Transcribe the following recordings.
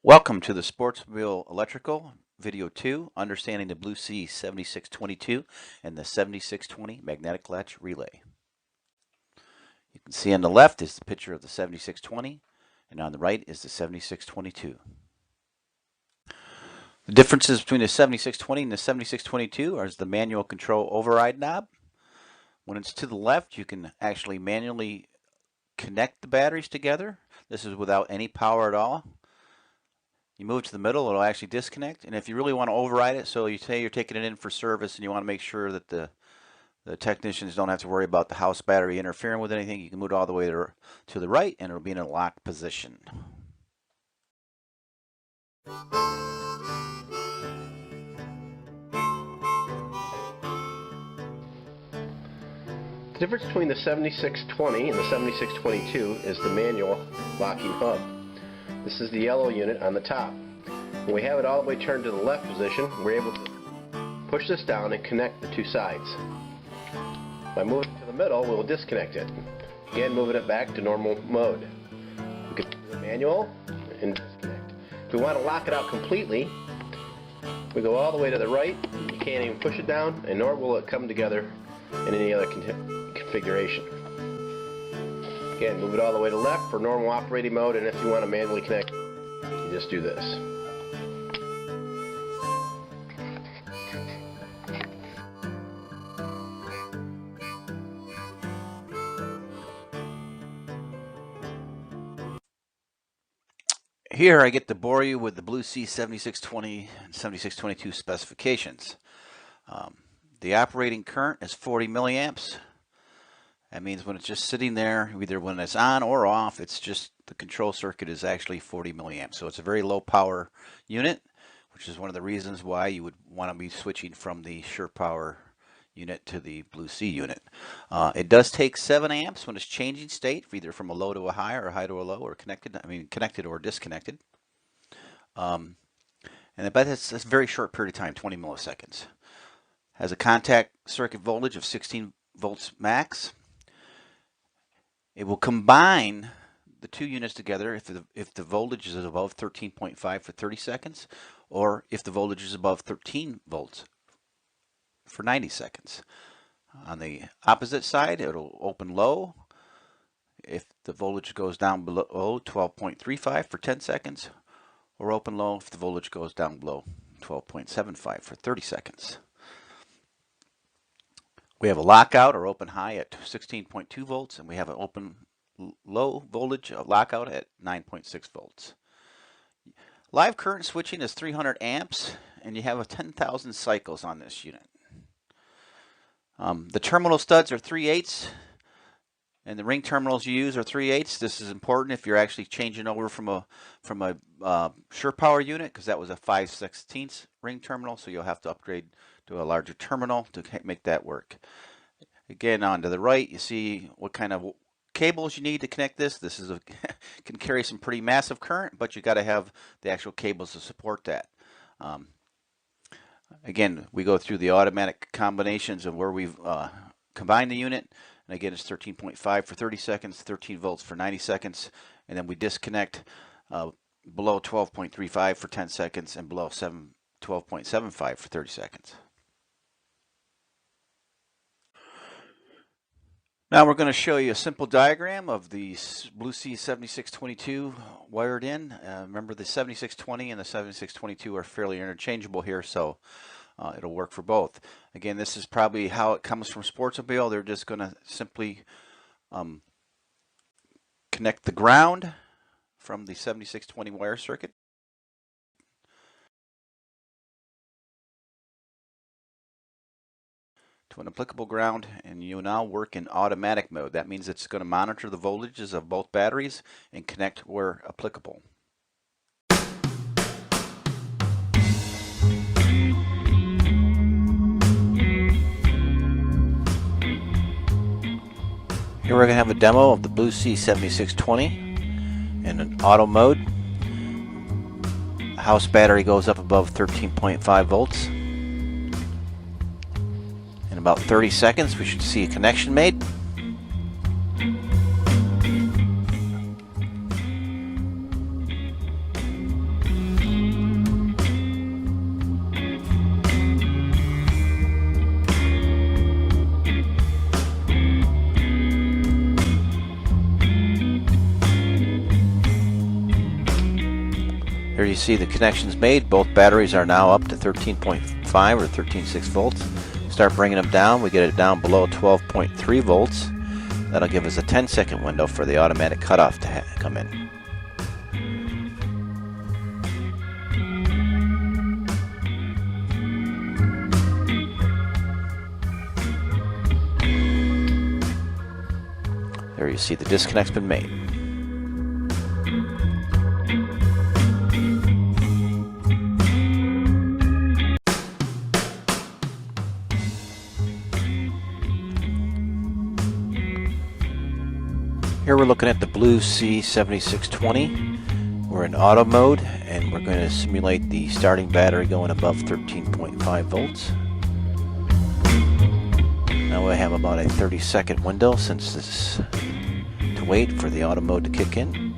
Welcome to the Sportsmobile Electrical Video 2, Understanding the Blue Sea 7622 and the 7620 Magnetic Latch Relay. You can see on the left is the picture of the 7620 and on the right is the 7622. The differences between the 7620 and the 7622 are the manual control override knob. When it's to the left, you can actually manually connect the batteries together. This is without any power at all. You move to the middle, it'll actually disconnect. And if you really want to override it, so you say you're taking it in for service and you want to make sure that the technicians don't have to worry about the house battery interfering with anything, you can move it all the way to the right and it'll be in a locked position. The difference between the 7620 and the 7622 is the manual locking hub. This is the yellow unit on the top. When we have it all the way turned to the left position, we're able to push this down and connect the two sides. By moving to the middle, we'll disconnect it. Again, moving it back to normal mode. We can do the manual and disconnect. If we want to lock it out completely, we go all the way to the right. You can't even push it down, and nor will it come together in any other configuration. Again, move it all the way to left for normal operating mode, and if you want to manually connect, you just do this. Here I get to bore you with the Blue Sea 7620 and 7622 specifications. The operating current is 40 milliamps. That means when it's just sitting there, either when it's on or off, it's just the control circuit is actually 40 milliamps. So it's a very low power unit, which is one of the reasons why you would want to be switching from the Sure Power unit to the Blue Sea unit. It does take 7 amps when it's changing state, either from a low to a high or a high to a low, or connected or disconnected. But that's a very short period of time, 20 milliseconds. Has a contact circuit voltage of 16 volts max. It will combine the two units together if the voltage is above 13.5 for 30 seconds, or if the voltage is above 13 volts for 90 seconds. On the opposite side, it'll open low if the voltage goes down below 12.35 for 10 seconds, or open low if the voltage goes down below 12.75 for 30 seconds. We have a lockout or open high at 16.2 volts, and we have an open low voltage lockout at 9.6 volts. Live current switching is 300 amps, and you have 10,000 cycles on this unit. The terminal studs are 3/8, and the ring terminals you use are 3/8. This is important if you're actually changing over from a Sure Power unit, because that was a 5/16 ring terminal, so you'll have to upgrade to a larger terminal to make that work. Again, on to the right, you see what kind of cables you need to connect this. This is can carry some pretty massive current, but you got to have the actual cables to support that. Again, we go through the automatic combinations of where we've combined the unit, and again, it's 13.5 for 30 seconds, 13 volts for 90 seconds, and then we disconnect below 12.35 for 10 seconds and below 12.75 for 30 seconds. Now we're going to show you a simple diagram of the Blue Sea 7622 wired in. Remember, the 7620 and the 7622 are fairly interchangeable here, so it'll work for both. Again, this is probably how it comes from Sportsmobile. They're just going to simply connect the ground from the 7620 wire circuit to an applicable ground, and you now work in automatic mode. That means it's going to monitor the voltages of both batteries and connect where applicable. Here we're going to have a demo of the Blue Sea 7620 in an auto mode. House battery goes up above 13.5 volts. In about 30 seconds, we should see a connection made. Here you see the connections made. Both batteries are now up to 13.5 or 13.6 volts. Start bringing them down. We get it down below 12.3 volts. That'll give us a 10-second window for the automatic cutoff to come in. There you see the disconnect's been made. Here we're looking at the Blue C7620. We're in auto mode and we're going to simulate the starting battery going above 13.5 volts. Now we have about a 30-second window since this to wait for the auto mode to kick in.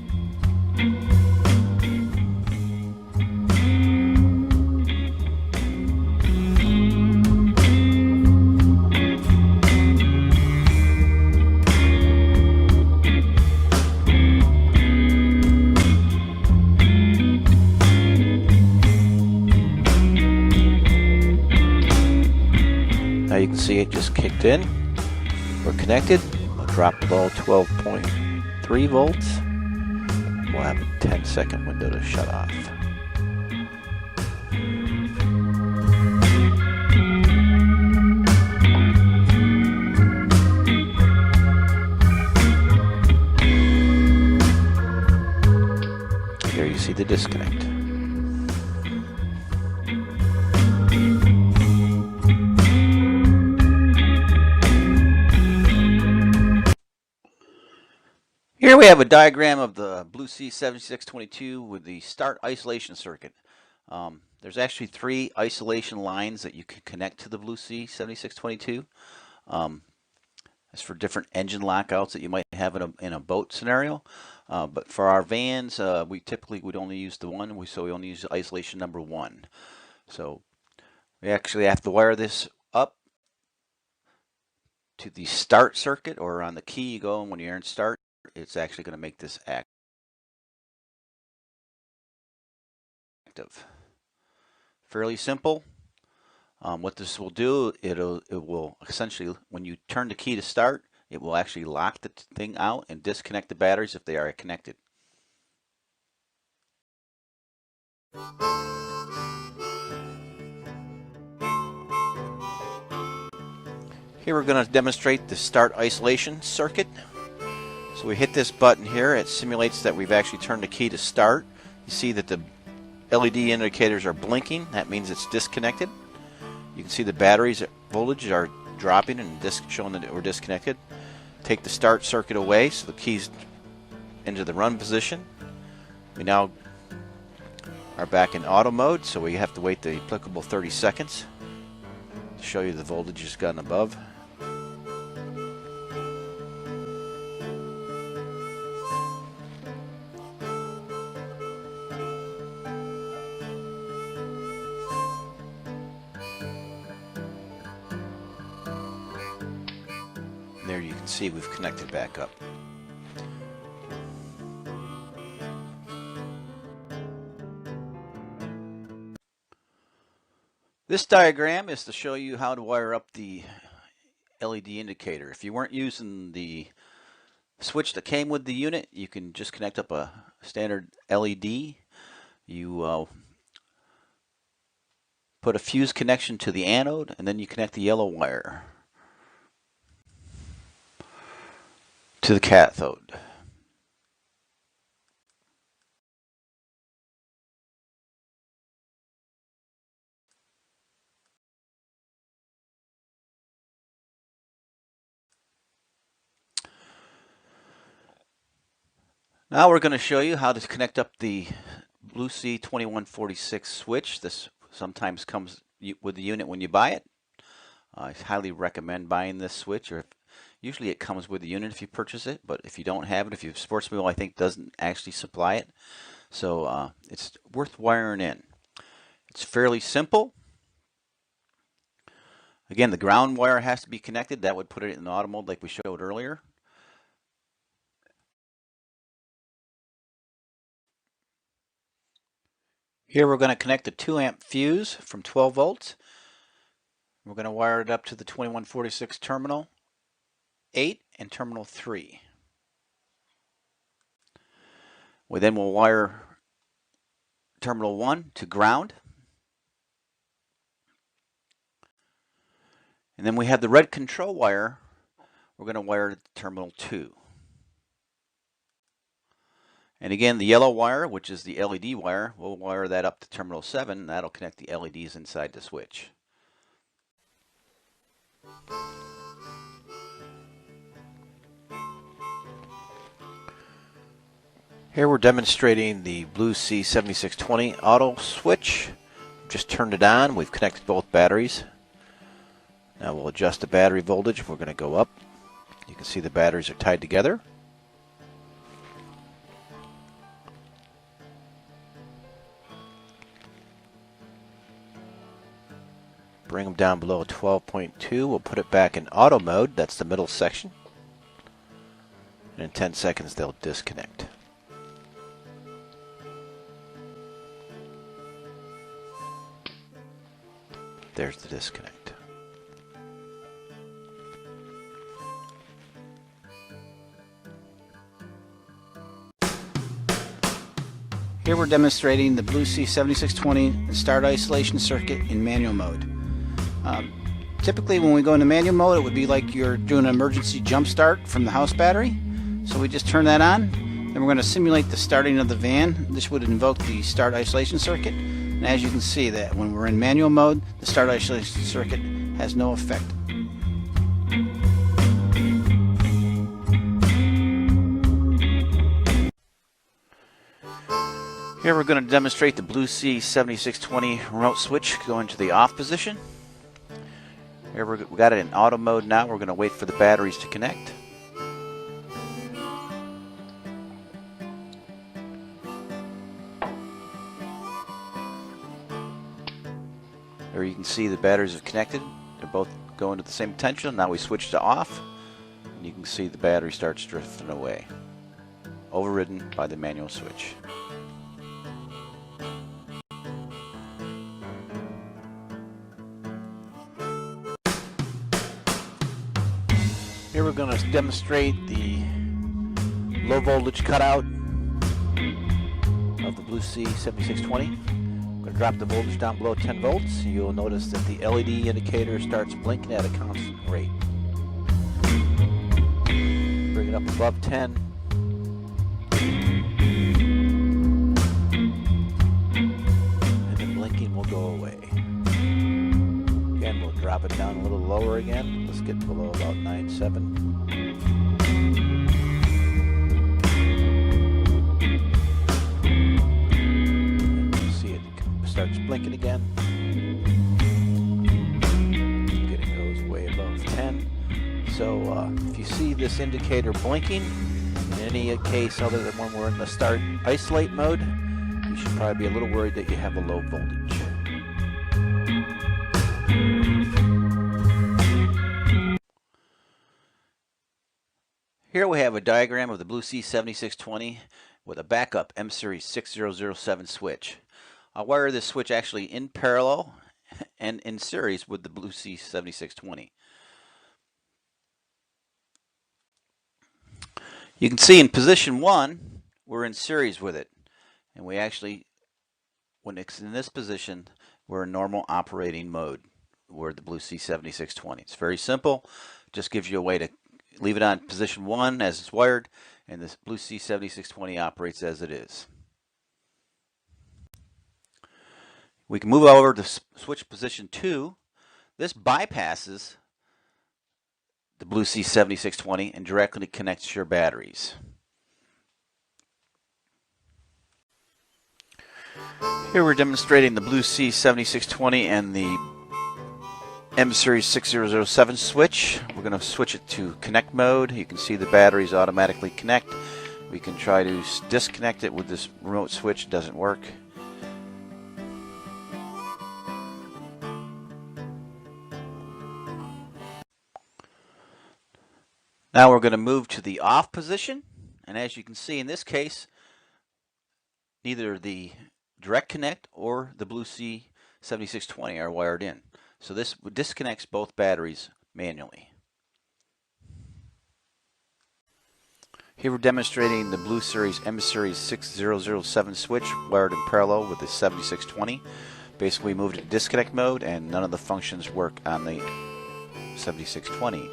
Now you can see it just kicked in. We're connected. We'll drop below 12.3 volts. We'll have a 10-second window to shut off. Here you see the disconnect. Here we have a diagram of the Blue C7622 with the start isolation circuit. There's actually 3 isolation lines that you can connect to the Blue C7622. It's for different engine lockouts that you might have in a boat scenario. But for our vans, we typically would only use the one, so we only use isolation number 1. So we actually have to wire this up to the start circuit, or on the key you go, and when you're in start, it's actually going to make this active. Fairly simple. What this will do, it will essentially, when you turn the key to start, it will actually lock the thing out and disconnect the batteries if they are connected. Here we're going to demonstrate the start isolation circuit. So we hit this button here, it simulates that we've actually turned the key to start. You see that the LED indicators are blinking, that means it's disconnected. You can see the batteries voltage are dropping and showing that we're disconnected. Take the start circuit away so the key's into the run position. We now are back in auto mode, so we have to wait the applicable 30 seconds to show you the voltage has gotten above. There you can see we've connected back up. This diagram is to show you how to wire up the LED indicator. If you weren't using the switch that came with the unit, you can just connect up a standard LED. You put a fuse connection to the anode, and then you connect the yellow wire to the cathode. Now we're going to show you how to connect up the Blue C2146 switch. This sometimes comes with the unit when you buy it. I highly recommend buying this switch, or usually it comes with the unit if you purchase it, but if you don't have it, if you have Sportsmobile, I think doesn't actually supply it. So it's worth wiring in. It's fairly simple. Again, the ground wire has to be connected. That would put it in auto mode like we showed earlier. Here we're going to connect the 2 amp fuse from 12 volts. We're going to wire it up to the 2146 terminal 8 and terminal 3. We then will wire terminal 1 to ground. And then we have the red control wire. We're going to wire to terminal 2. And again, the yellow wire, which is the LED wire, we'll wire that up to terminal 7. That'll connect the LEDs inside the switch. Here we're demonstrating the Blue C 7620 auto switch. Just turned it on. We've connected both batteries. Now we'll adjust the battery voltage. We're going to go up. You can see the batteries are tied together. Bring them down below 12.2. We'll put it back in auto mode. That's the middle section. And in 10 seconds they'll disconnect. There's the disconnect. Here we're demonstrating the Blue C 7620 start isolation circuit in manual mode. Typically when we go into manual mode, it would be like you're doing an emergency jump start from the house battery. So we just turn that on. Then we're going to simulate the starting of the van. This would invoke the start isolation circuit. And as you can see that when we're in manual mode, the start isolation circuit has no effect. Here we're going to demonstrate the Blue C 7620 remote switch going to the off position. Here we got it in auto mode now. We're going to wait for the batteries to connect. There you can see the batteries have connected. They're both going to the same potential. Now we switch to off, and you can see the battery starts drifting away, overridden by the manual switch. Here we're going to demonstrate the low voltage cutout of the Blue C 7620. I'm going to drop the voltage down below 10 volts. You'll notice that the LED indicator starts blinking at a constant rate. Bring it up above 10. And the blinking will go away. Again, we'll drop it down a little lower again. Let's get below about 9.7. Starts blinking again. It goes way above 10. So if you see this indicator blinking in any case other than when we're in the start isolate mode, you should probably be a little worried that you have a low voltage. Here we have a diagram of the Blue C 7620 with a backup M-Series 6007 switch. I'll wire this switch actually in parallel and in series with the Blue C 7620. You can see in position 1, we're in series with it. And we actually, when it's in this position, we're in normal operating mode. We're the Blue C 7620. It's very simple. Just gives you a way to leave it on position 1 as it's wired, and this Blue C 7620 operates as it is. We can move over to switch position 2. This bypasses the Blue C 7620 and directly connects your batteries. Here we're demonstrating the Blue C 7620 and the M-Series 6007 switch. We're going to switch it to connect mode. You can see the batteries automatically connect. We can try to disconnect it with this remote switch. It doesn't work. Now we're going to move to the off position, and as you can see in this case, neither the direct connect or the Blue C 7620 are wired in. So this disconnects both batteries manually. Here we're demonstrating the Blue Series M Series 6007 switch wired in parallel with the 7620. Basically, we moved it to disconnect mode and none of the functions work on the 7620.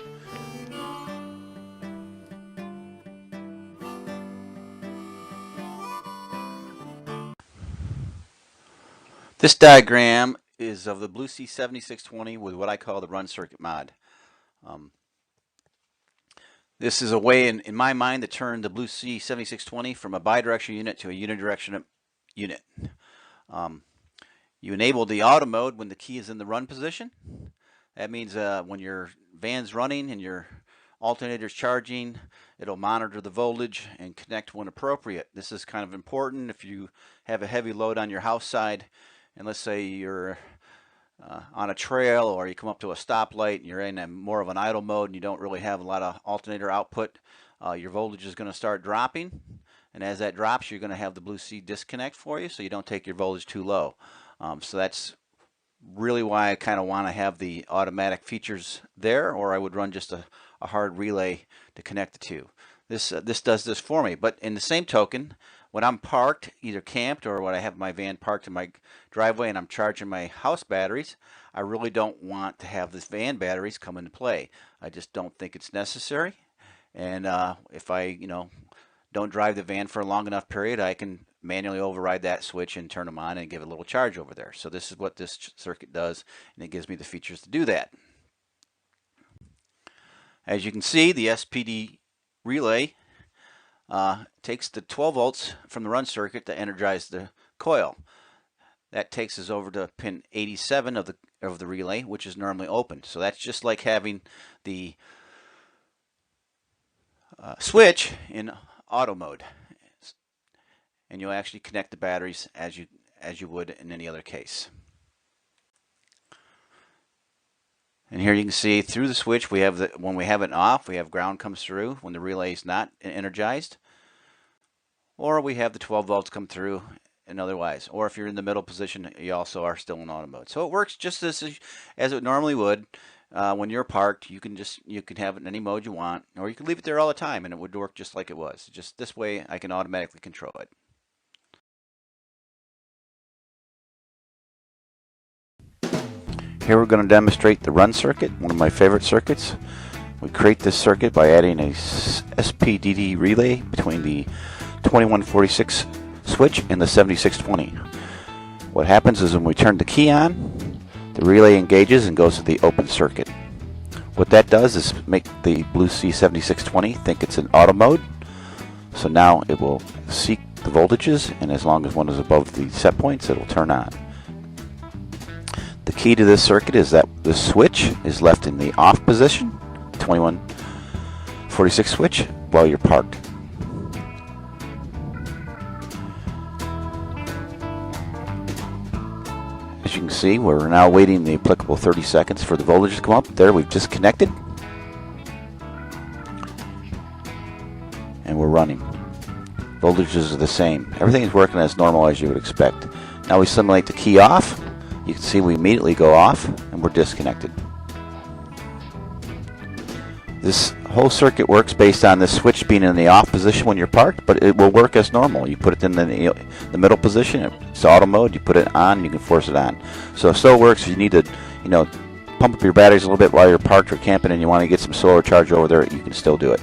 This diagram is of the Blue C 7620 with what I call the run circuit mod. This is a way, in my mind, to turn the Blue C 7620 from a bidirectional unit to a unidirectional unit. You enable the auto mode when the key is in the run position. That means when your van's running and your alternator's charging, it'll monitor the voltage and connect when appropriate. This is kind of important if you have a heavy load on your house side, and let's say you're on a trail or you come up to a stoplight and you're in more of an idle mode and you don't really have a lot of alternator output, your voltage is going to start dropping, and as that drops you're going to have the Blue C disconnect for you so you don't take your voltage too low. So that's really why I kind of want to have the automatic features there, or I would run just a hard relay to connect the two. This does this for me, but in the same token, when I'm parked, either camped or when I have my van parked in my driveway and I'm charging my house batteries, I really don't want to have this van batteries come into play. I just don't think it's necessary. And if I, don't drive the van for a long enough period, I can manually override that switch and turn them on and give it a little charge over there. So this is what this circuit does, and it gives me the features to do that. As you can see, the SPD relay takes the 12 volts from the run circuit to energize the coil. That takes us over to pin 87 of the relay, which is normally open. So that's just like having the switch in auto mode, and you'll actually connect the batteries as you would in any other case. And here you can see through the switch we have when we have it off, we have ground comes through when the relay is not energized, or we have the 12 volts come through, and otherwise, or if you're in the middle position, you also are still in auto mode. So it works just as it normally would. When you're parked, you can have it in any mode you want, or you can leave it there all the time and it would work just like it was. Just this way I can automatically control it. Here we're going to demonstrate the run circuit, one of my favorite circuits. We create this circuit by adding a SPDD relay between the 2146 switch and the 7620. What happens is when we turn the key on, the relay engages and goes to the open circuit. What that does is make the Blue C 7620 think it's in auto mode. So now it will seek the voltages, and as long as one is above the set points, it will turn on. The key to this circuit is that the switch is left in the off position, 2146 switch, while you're parked. As you can see, we're now waiting the applicable 30 seconds for the voltage to come up. There, we've disconnected, and we're running. Voltages are the same. Everything is working as normal as you would expect. Now we simulate the key off. You can see we immediately go off and we're disconnected. This whole circuit works based on this switch being in the off position when you're parked, but it will work as normal. You put it in the middle position, it's auto mode, you put it on, you can force it on. So it still works if you need to, pump up your batteries a little bit while you're parked or camping and you want to get some solar charge over there, you can still do it.